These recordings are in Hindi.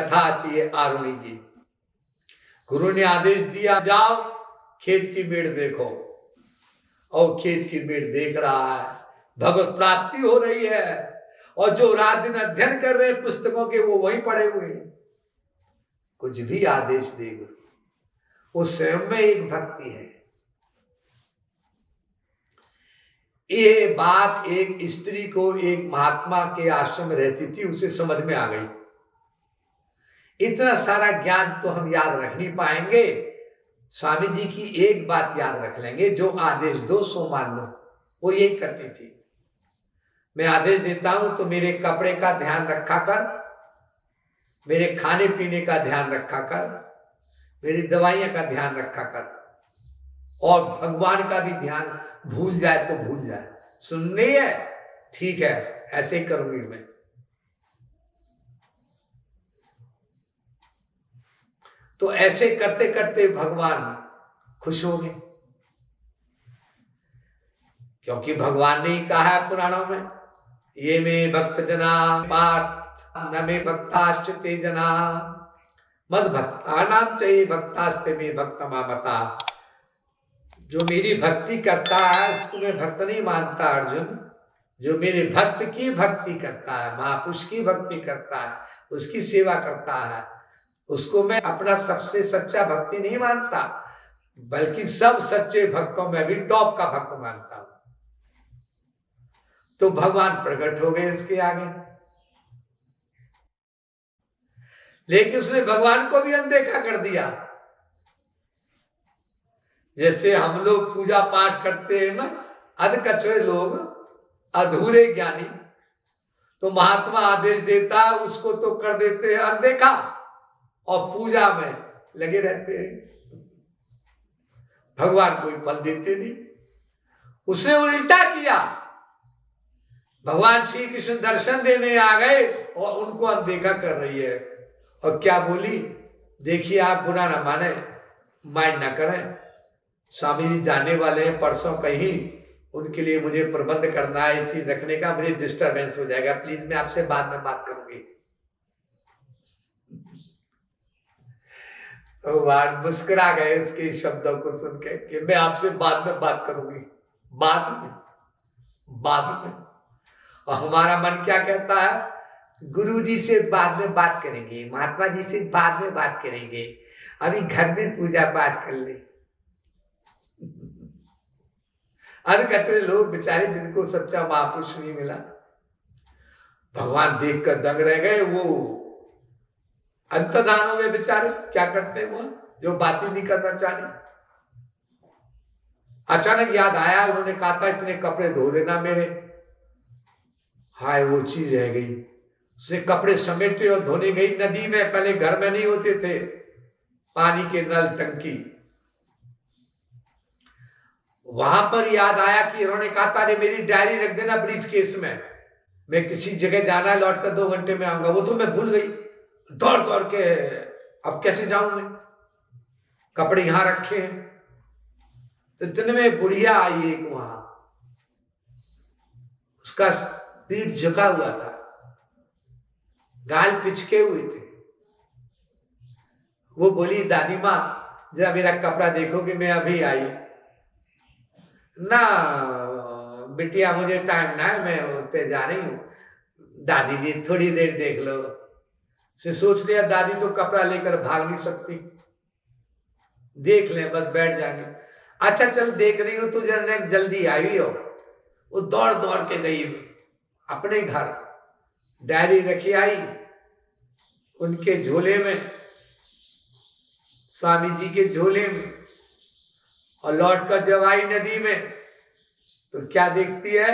कथा आती है आरुणि की। गुरु ने आदेश दिया जाओ खेत की मेड़ देखो, और खेत की मेड़ देख रहा है, भगवत प्राप्ति हो रही है, और जो रात दिन अध्ययन कर रहे हैं पुस्तकों के वो वहीं पड़े हुए हैं। कुछ भी आदेश दे गुरु, वो स्वयं में एक भक्ति है। ये बात एक स्त्री को एक महात्मा के आश्रम में रहती थी, उसे समझ में आ गई। इतना सारा ज्ञान तो हम याद रख नहीं पाएंगे, स्वामी जी की एक बात याद रख लेंगे, जो आदेश दो सो मान लो। वो यही करती थी, मैं आदेश देता हूं तो मेरे कपड़े का ध्यान रखा कर, मेरे खाने पीने का ध्यान रखा कर, मेरी दवाइयां का ध्यान रखा कर, और भगवान का भी ध्यान भूल जाए तो भूल जाए। सुननी है, ठीक है, ऐसे ही करूंगी मैं। तो ऐसे करते करते भगवान खुश हो गए, क्योंकि भगवान ने ही कहा है पुराणों में, ये में भक्त जना पार्थ न में भक्ताश्चते जना मद भक्ता नाम चाहिए भक्तास्ते में भक्त मामता। जो मेरी भक्ति करता है उसको मैं भक्त नहीं मानता अर्जुन, जो मेरे भक्त की भक्ति करता है, महापुरुष की भक्ति करता है, उसकी सेवा करता है, उसको मैं अपना सबसे सच्चा भक्ति नहीं मानता, बल्कि सब सच्चे भक्तों में भी टॉप का भक्त मानता हूं। तो भगवान प्रकट हो गए इसके आगे, लेकिन उसने भगवान को भी अनदेखा कर दिया। जैसे हम लोग पूजा पाठ करते हैं ना, अधकचरे लोग, अधूरे ज्ञानी, तो महात्मा आदेश देता है उसको तो कर देते हैं अनदेखा, और पूजा में लगे रहते हैं, भगवान कोई फल देते नहीं। उसने उल्टा किया, भगवान श्री कृष्ण दर्शन देने आ गए और उनको अनदेखा कर रही है। और क्या बोली, देखिए आप बुरा ना माने, माइंड ना करें, स्वामी जी जाने वाले हैं परसों कहीं, उनके लिए मुझे प्रबंध करना है चीज रखने का, मुझे डिस्टरबेंस हो जाएगा, प्लीज मैं आपसे बाद में बात करूंगी। तो बार मुस्कुरा गए उसके शब्दों को सुन के कि मैं आपसे बाद में बात करूंगी, बाद में। और हमारा मन क्या कहता है, गुरु जी से बाद में बात करेंगे, महात्मा जी से बाद में बात करेंगे, अभी घर में पूजा पाठ कर ले। अधकचरे लोग बेचारे, जिनको सच्चा महापुरुष नहीं मिला, भगवान देखकर दंग रह गए। वो अंतर्धानों में बेचारे क्या करते हैं, वो जो बात ही नहीं करना चाहते। अचानक याद आया, उन्होंने कहा था इतने कपड़े धो देना मेरे। हाय, वो चीज रह गई। उसने कपड़े समेटे और धोने गई नदी में। पहले घर में नहीं होते थे पानी के नल, टंकी, वहां पर याद आया कि इन्होंने कहा था मेरी डायरी रख देना ब्रीफ केस में, मैं किसी जगह जाना है, लौट कर 2 घंटे में आऊंगा। वो तो मैं भूल गई, दौड़ दौड़ के अब कैसे जाऊं मैं, कपड़े यहां रखे हैं। तो इतने में बुढ़िया आई एक वहां, उसका पीठ झुका हुआ था, गाल पिचके हुए थे। वो बोली, दादी माँ जरा मेरा कपड़ा देखोगे, मैं अभी आई ना बिटिया, मुझे टाइम ना है, मैं होते जा रही हूँ। दादी जी थोड़ी देर देख लो। से सोच लिया दादी तो कपड़ा लेकर भाग नहीं सकती, देख ले बस बैठ जाएंगे। अच्छा चल देख रही हो, तू जरा जल्दी आई हो। वो दौड़ दौड़ के गई अपने घर, डायरी रखी आई उनके झोले में, स्वामी जी के झोले में, और लौट कर जब आई नदी में तो क्या देखती है,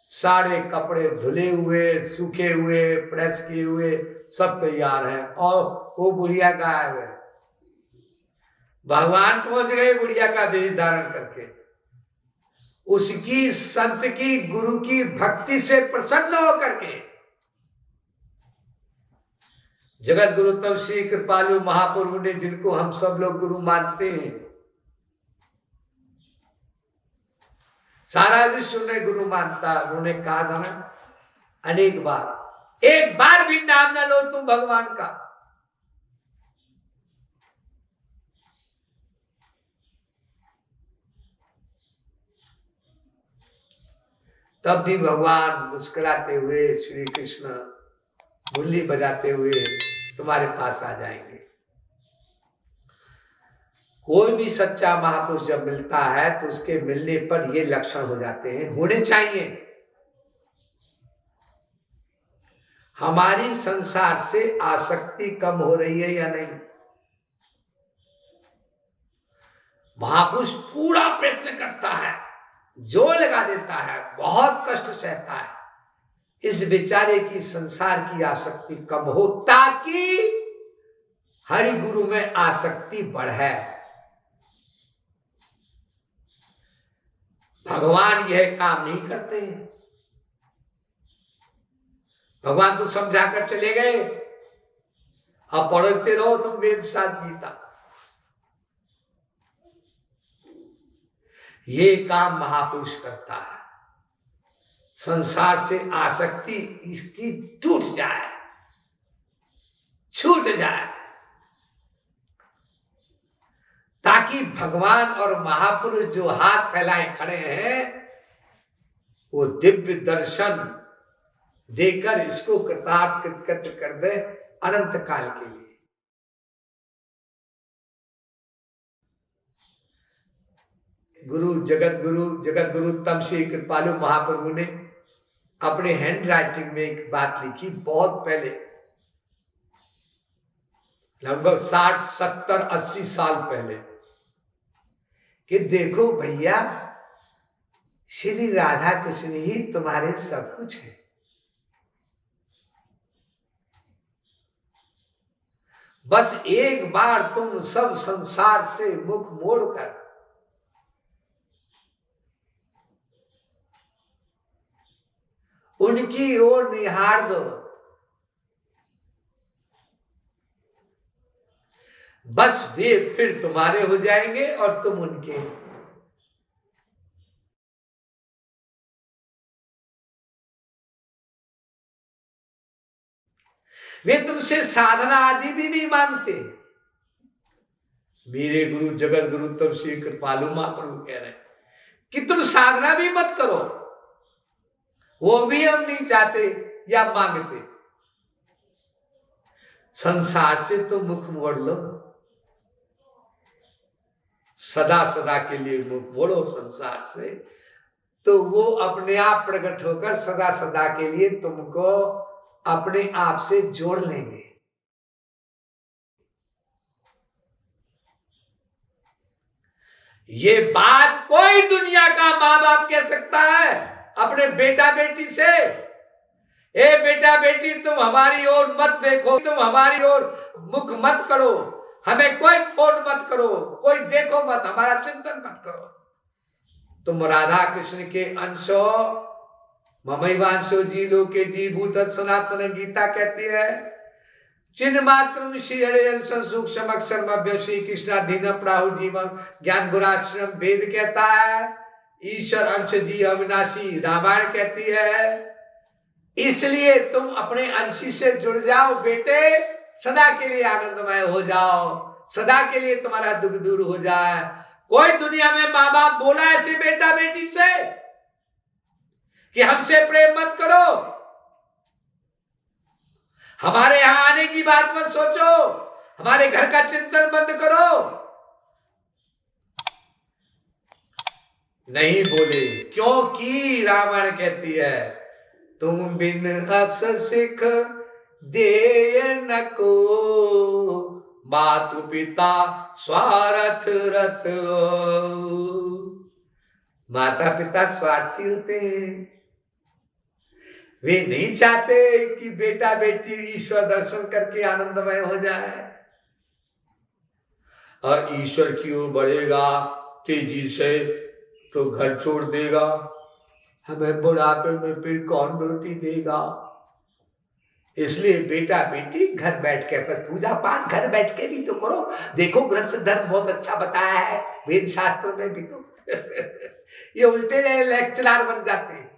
सारे कपड़े धुले हुए, सूखे हुए, प्रेस किए हुए, सब तैयार है, और वो बुढ़िया गायब है। भगवान पहुंच गए बुढ़िया का वेश धारण करके। उसकी संत की, गुरु की भक्ति से प्रसन्न होकर के जगत गुरु तब श्री कृपालु महाप्रभु ने, जिनको हम सब लोग गुरु मानते हैं, सारा विश्व ने गुरु मानता, उन्होंने कहा था ना अनेक बार, एक बार भी नाम न लो तुम भगवान का, तब भी भगवान मुस्कुराते हुए श्री कृष्ण मुरली बजाते हुए तुम्हारे पास आ जाएंगे। कोई भी सच्चा महापुरुष जब मिलता है तो उसके मिलने पर ये लक्षण हो जाते हैं, होने चाहिए। हमारी संसार से आसक्ति कम हो रही है या नहीं? महापुरुष पूरा प्रयत्न करता है, जोर लगा देता है, बहुत कष्ट सहता है, इस बेचारे की संसार की आसक्ति कम हो, ताकि हरि गुरु में आसक्ति बढ़े। भगवान यह काम नहीं करते हैं। भगवान तो समझा कर चले गए, अब पढ़ते रहो तुम वेद शास्त्र गीता। ये काम महापुरुष करता है, संसार से आसक्ति इसकी टूट जाए, छूट जाए, ताकि भगवान और महापुरुष जो हाथ फैलाए खड़े हैं वो दिव्य दर्शन देकर इसको कृतार्थ कृतकृत्य कर दे अनंत काल के लिए। जगत गुरु तम श्री कृपालु महाप्रभु ने अपने हैंड राइटिंग में एक बात लिखी बहुत पहले, लगभग 60, 70, 80 साल पहले, कि देखो भैया, श्री राधा कृष्ण ही तुम्हारे सब कुछ है। बस एक बार तुम सब संसार से मुख मोड़कर उनकी ओर निहार दो, बस वे फिर तुम्हारे हो जाएंगे और तुम उनके। वे तुमसे साधना आदि भी नहीं मांगते। मेरे गुरु जगत गुरु तब श्री कृपालु महाप्रभु कह रहे हैं कि तुम साधना भी मत करो, वो भी हम नहीं चाहते या मांगते। संसार से तो मुख मोड़ लो, सदा सदा के लिए मुख मोड़ो संसार से, तो वो अपने आप प्रकट होकर सदा सदा के लिए तुमको अपने आप से जोड़ लेंगे। ये बात कोई दुनिया का माँ बाप कह सकता है अपने बेटा बेटी से? ए बेटा बेटी, तुम हमारी ओर मत देखो, तुम हमारी ओर मुख मत करो, हमें कोई फोन मत करो, कोई देखो मत, हमारा चिंतन मत करो। तुम राधा कृष्ण के अंश हो, ममैवांशो जी लोके जीभूत सनातन गीता कहती है। चिन्ह मात्र श्री हरे सूक्ष्म अक्षर श्री कृष्णाधीन प्राहु जीवन ज्ञान गुराश्रम वेद कहता है। ईश्वर अंश जी अविनाशी रामायण कहती है। इसलिए तुम अपने अंशी से जुड़ जाओ बेटे, सदा के लिए आनंदमय हो जाओ, सदा के लिए तुम्हारा दुख दूर हो जाए। कोई दुनिया में माँ बाप बोला ऐसे बेटा बेटी से कि हमसे प्रेम मत करो, हमारे यहां आने की बात मत सोचो, हमारे घर का चिंतन बंद करो? नहीं बोले, क्योंकि रामायण कहती है तुम बिन अस सिख दे न को, मातु पिता स्वार्थ रत। माता पिता स्वार्थी होते हैं, वे नहीं चाहते कि बेटा बेटी ईश्वर दर्शन करके आनंदमय हो जाए। और ईश्वर की ओर बढ़ेगा तेजी से तो घर छोड़ देगा, हमें बुढ़ापे में फिर कौन रोटी देगा। इसलिए बेटा बेटी घर बैठ के पर पूजा पाठ घर बैठ के भी तो करो। देखो गृहस्थ धर्म बहुत अच्छा बताया है वेद शास्त्र में भी तो ये उल्टे लेक्चरर बन जाते हैं।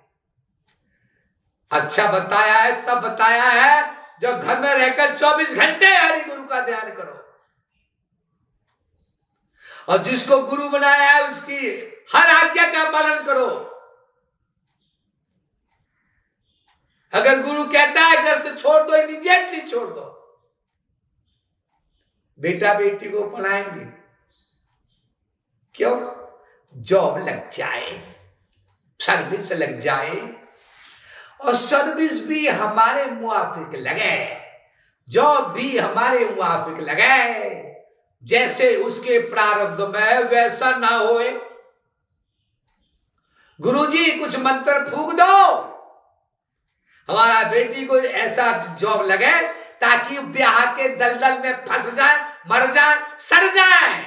अच्छा बताया है तब बताया है जब घर में रहकर 24 घंटे हरि गुरु का ध्यान करो, और जिसको गुरु बनाया है उसकी हर आज्ञा का पालन करो। अगर गुरु कहता है घर से छोड़ दो, इमीडिएटली छोड़ दो। बेटा बेटी को पढ़ाएंगे, क्यों? जॉब लग जाए, सर्विस लग जाए, और सर्विस भी हमारे मुआफिक लगे, जॉब भी हमारे मुआफिक लगे, जैसे उसके प्रारब्ध में वैसा ना होए। गुरुजी कुछ मंत्र फूंक दो, हमारा बेटी को ऐसा जॉब लगे ताकि ब्याह के दलदल में फंस जाए, मर जाए, सड़ जाए।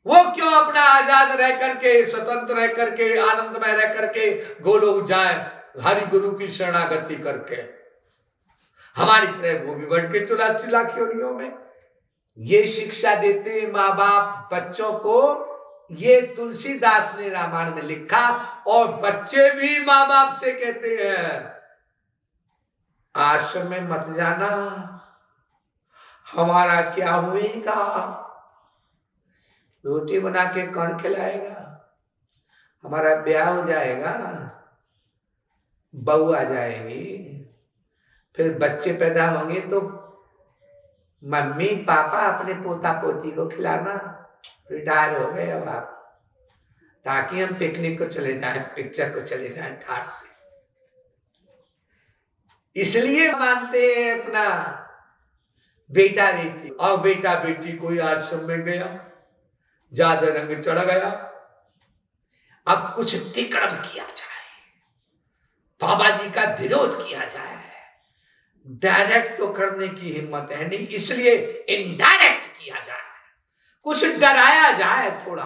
वो क्यों अपना आजाद रह करके, स्वतंत्र रह करके, आनंदमय रह करके गोलोक जाए, हरि गुरु की शरणागति करके। हमारी तरह वो भी बढ़ के 84 लाख योनियों में। ये शिक्षा देते हैं माँ बाप बच्चों को। ये तुलसीदास ने रामायण में लिखा, और बच्चे भी माँ बाप से कहते हैं आश्रम में मत जाना, हमारा क्या होएगा, रोटी बना के कौन खिलाएगा, हमारा ब्याह हो जाएगा, बहू आ जाएगी, फिर बच्चे पैदा होंगे तो मम्मी पापा अपने पोता पोती को खिलाना, रिटायर हो गए अब आप, ताकि हम पिकनिक को चले जाएं, पिक्चर को चले जाएं ठाट से। इसलिए मानते हैं अपना बेटा बेटी। और बेटा बेटी कोई आश्रम में गया, ज्यादा रंग चढ़ गया, अब कुछ तिकड़म किया जाए, बाबा जी का विरोध किया जाए, डायरेक्ट तो करने की हिम्मत है नहीं, इसलिए इनडायरेक्ट किया जाए, कुछ डराया जाए, थोड़ा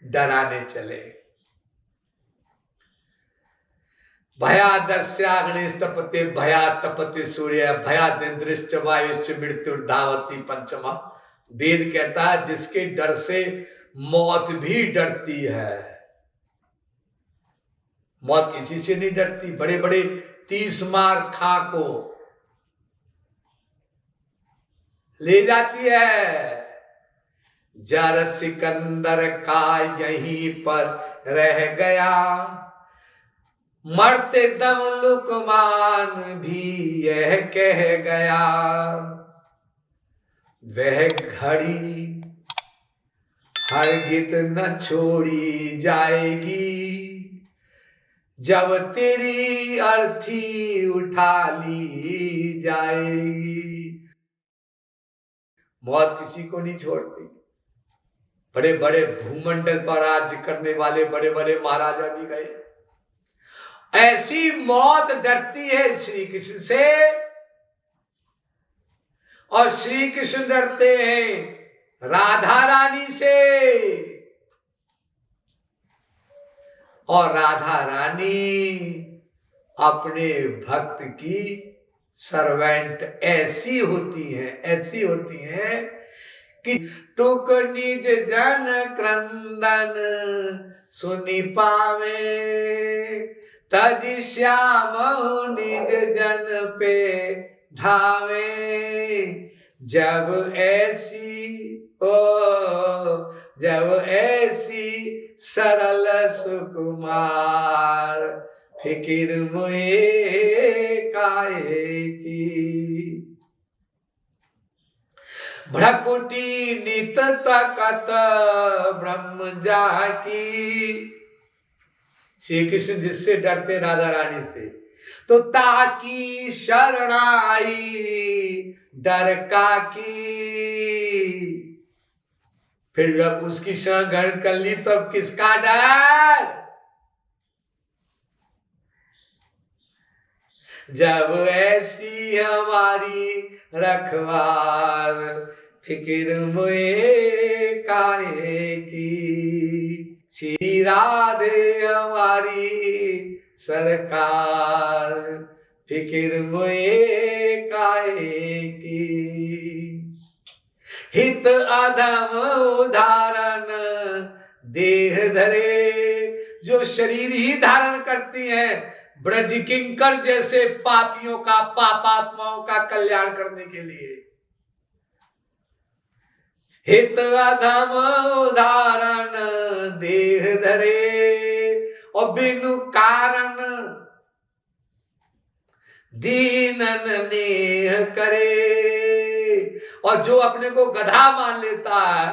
डराने चले। भयादस्याग्निश तपते, भया तपते सूर्य, भयादिंद्रिश्च वायुश्च मृत्युर्धावति पंचमा। वेद कहता है जिसके डर से मौत भी डरती है। मौत किसी से नहीं डरती, बड़े बड़े 30 मार खा को ले जाती है। जर सिकंदर का यहीं पर रह गया, मरते दम लुकमान भी यह कह गया, वह घड़ी हरगिज न छोड़ी जाएगी, जब तेरी अर्थी उठा ली जाएगी। मौत किसी को नहीं छोड़ती। बड़े बड़े भूमंडल पर राज्य करने वाले बड़े बड़े महाराजा भी गए। ऐसी मौत डरती है श्री कृष्ण से, और श्री कृष्ण डरते हैं राधा रानी से, और राधा रानी अपने भक्त की सर्वेंट ऐसी होती हैं कि तुक निज जन क्रंदन सुनि पावे, तज श्याम निज जन पे धावे, जब ऐसी सरल सुकुमार, फिकिर मुहे काहे की, भ्रकुटी नित तकत ब्रह्म जाकी। श्री कृष्ण जिससे डरते राधा रानी से, तो ताकी शरणाई डर का की। फिर जब उसकी शरण ग्रहण कर ली तब किसका डर? जब ऐसी हमारी रखवार, फिकिर मुझे काहे की। श्री राधे हमारी सरकार, फिकिर मुझे काहे की। हित अधम उदाहरण देह धरे, जो शरीर ही धारण करती हैं, ब्रज किंकर जैसे पापियों का, पापात्माओं का कल्याण करने के लिए। हित अधम उदाहरण देह धरे, और और बिनु कारण दीनन नेह करे। और जो अपने को गधा मान लेता है,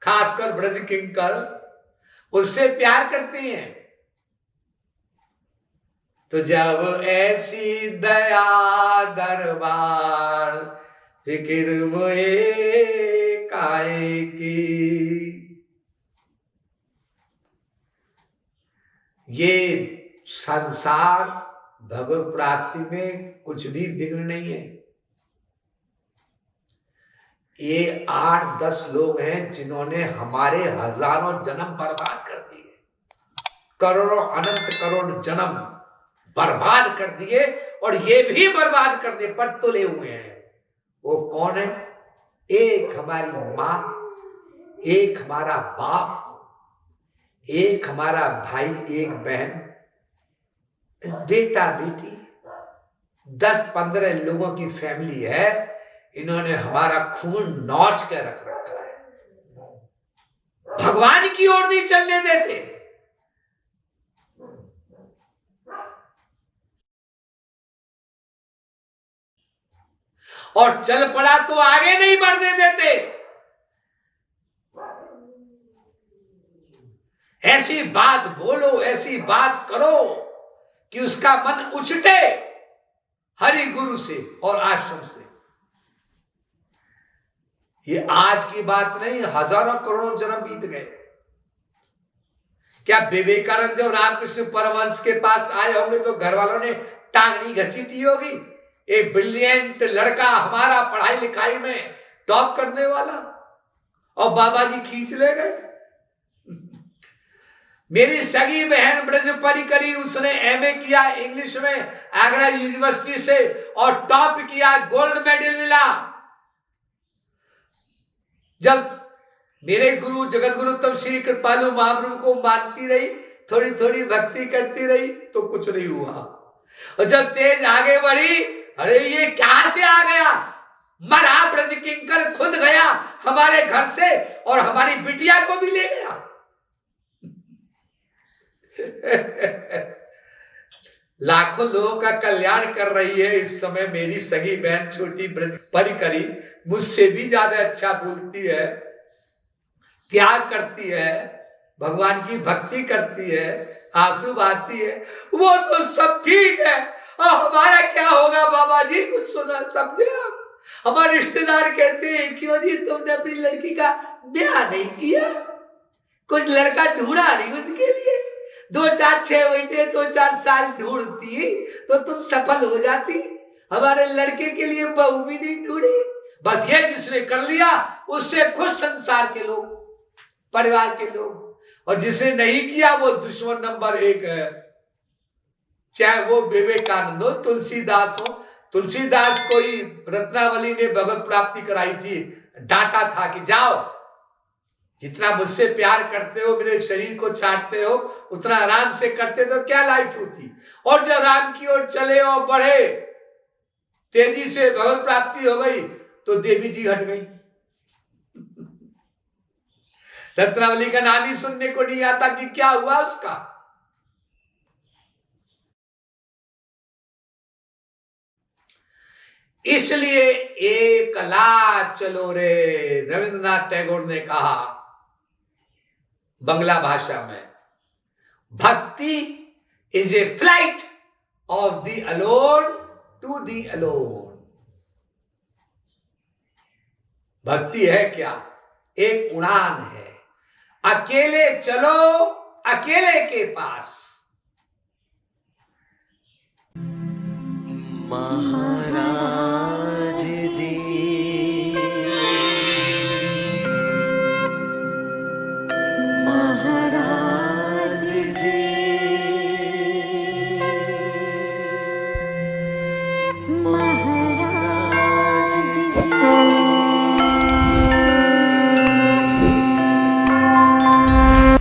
खासकर ब्रज किंकर, उससे प्यार करते हैं। तो जब ऐसी दया दरबार फिक्र मोए काहे की। ये संसार भगवत प्राप्ति में कुछ भी विघ्न नहीं है। ये 8-10 लोग हैं जिन्होंने हमारे हजारों जन्म बर्बाद कर दिए, करोड़ों अनंत करोड़ जन्म बर्बाद कर दिए, और ये भी बर्बाद करने पर तुले हुए हैं। वो कौन है? एक हमारी माँ, एक हमारा बाप, एक हमारा भाई, एक बहन, बेटा बेटी, 10-15 लोगों की फैमिली है। इन्होंने हमारा खून नौच के रख रखा है, भगवान की ओर नहीं चलने देते। और चल पड़ा तो आगे नहीं बढ़ने देते। ऐसी बात बोलो, ऐसी बात करो कि उसका मन उछटे हरि गुरु से और आश्रम से। ये आज की बात नहीं, हजारों करोड़ों जन्म बीत गए। क्या विवेकानंद जब रामकृष्ण परमहंस के पास आए होंगे तो घर वालों ने टांगनी घसीटी होगी? एक ब्रिलियंट लड़का हमारा पढ़ाई लिखाई में टॉप करने वाला, और बाबा जी खींच ले गए। मेरी सगी बहन ब्रज परिकरी, उसने एमए किया इंग्लिश में आगरा यूनिवर्सिटी से और टॉप किया, गोल्ड मेडल मिला। जब मेरे गुरु जगत गुरु तब श्री कृपालु महाप्रभु को मानती रही, थोड़ी थोड़ी भक्ति करती रही, तो कुछ नहीं हुआ। और जब तेज आगे बढ़ी, अरे ये क्या से आ गया, मरा ब्रज किंकर खुद गया हमारे घर से और हमारी बिटिया को भी ले गया। लाखों लोगों का कल्याण कर रही है इस समय मेरी सगी बहन छोटी ब्रज परिकरी, मुझसे भी ज्यादा अच्छा बोलती है, त्याग करती है, भगवान की भक्ति करती है, आंसू बहाती है। वो तो सब ठीक है, और हमारा क्या होगा बाबा जी? कुछ सुना समझे आप? हमारे रिश्तेदार कहते हैं क्यों जी तुमने अपनी लड़की का ब्याह नहीं किया, कुछ लड़का ढूंढा नहीं उसके लिए? 2-4-6 महीने 2-4 साल ढूंढती तो तुम सफल हो जाती। हमारे लड़के के लिए बहू भी नहीं ढूंढी। बस ये जिसने कर लिया उससे खुश संसार के लोग, परिवार के लोग, और जिसने नहीं किया वो दुश्मन नंबर 1 है। चाहे वो विवेकानंद हो, तुलसीदास हो। तुलसीदास को ही रत्नावली ने भगवत प्राप्ति कराई थी, डांटा था कि जाओ, जितना मुझसे प्यार करते हो, मेरे शरीर को छाटते हो, उतना आराम से करते तो क्या लाइफ होती। और जब राम की ओर चले और बढ़े, तेजी से भगवत प्राप्ति हो गई, तो देवी जी हट गई। रत्नावली का नाम ही सुनने को नहीं आता कि क्या हुआ उसका। इसलिए एकला चलो रे, रविंद्रनाथ टैगोर ने कहा बंगला भाषा में, bhakti is a flight of the alone to the alone. Bhakti है क्या? एक उड़ान है, अकेले चलो अकेले के पास। महाराज जी महाराज जी महाराज जी।